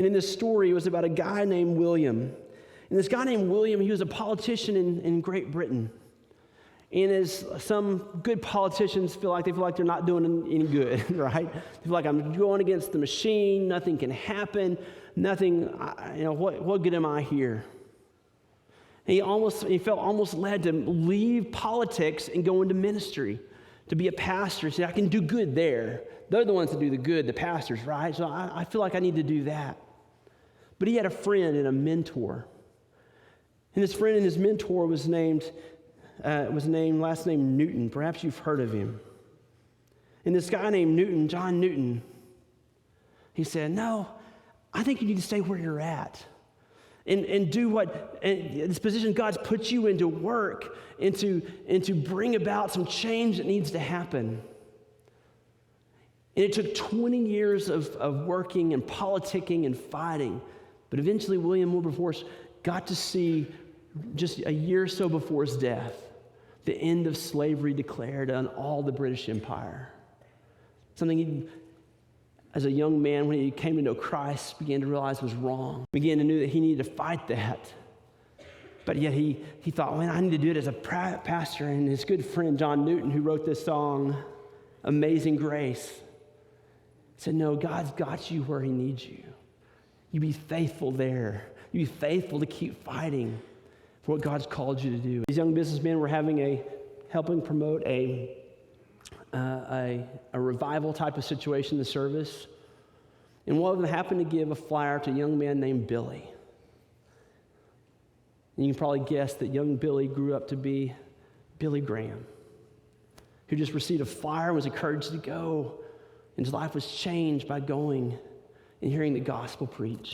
And in this story, it was about a guy named William. And this guy named William, he was a politician in Great Britain. And as some good politicians feel like they're not doing any good, right? They feel like, I'm going against the machine, nothing can happen, what good am I here? And he felt almost led to leave politics and go into ministry, to be a pastor. He said, I can do good there. They're the ones that do the good, the pastors, right? So I feel like I need to do that. But he had a friend and a mentor. And his friend and his mentor was named last name Newton. Perhaps you've heard of him. And this guy named Newton, John Newton, he said, no, I think you need to stay where you're at and do this position God's put you into work and to bring about some change that needs to happen. And it took 20 years of working and politicking and fighting. But eventually William Wilberforce got to see, just a year or so before his death, the end of slavery declared on all the British Empire. Something he, as a young man, when he came to know Christ, began to realize was wrong. Began to know that he needed to fight that. But yet he thought, man, I need to do it as a pastor. And his good friend, John Newton, who wrote this song, Amazing Grace, said, no, God's got you where he needs you. You be faithful there. You be faithful to keep fighting for what God's called you to do. These young businessmen were helping promote a revival type of situation in the service. And one of them happened to give a flyer to a young man named Billy. And you can probably guess that young Billy grew up to be Billy Graham, who just received a flyer and was encouraged to go. And his life was changed by going and hearing the gospel preached.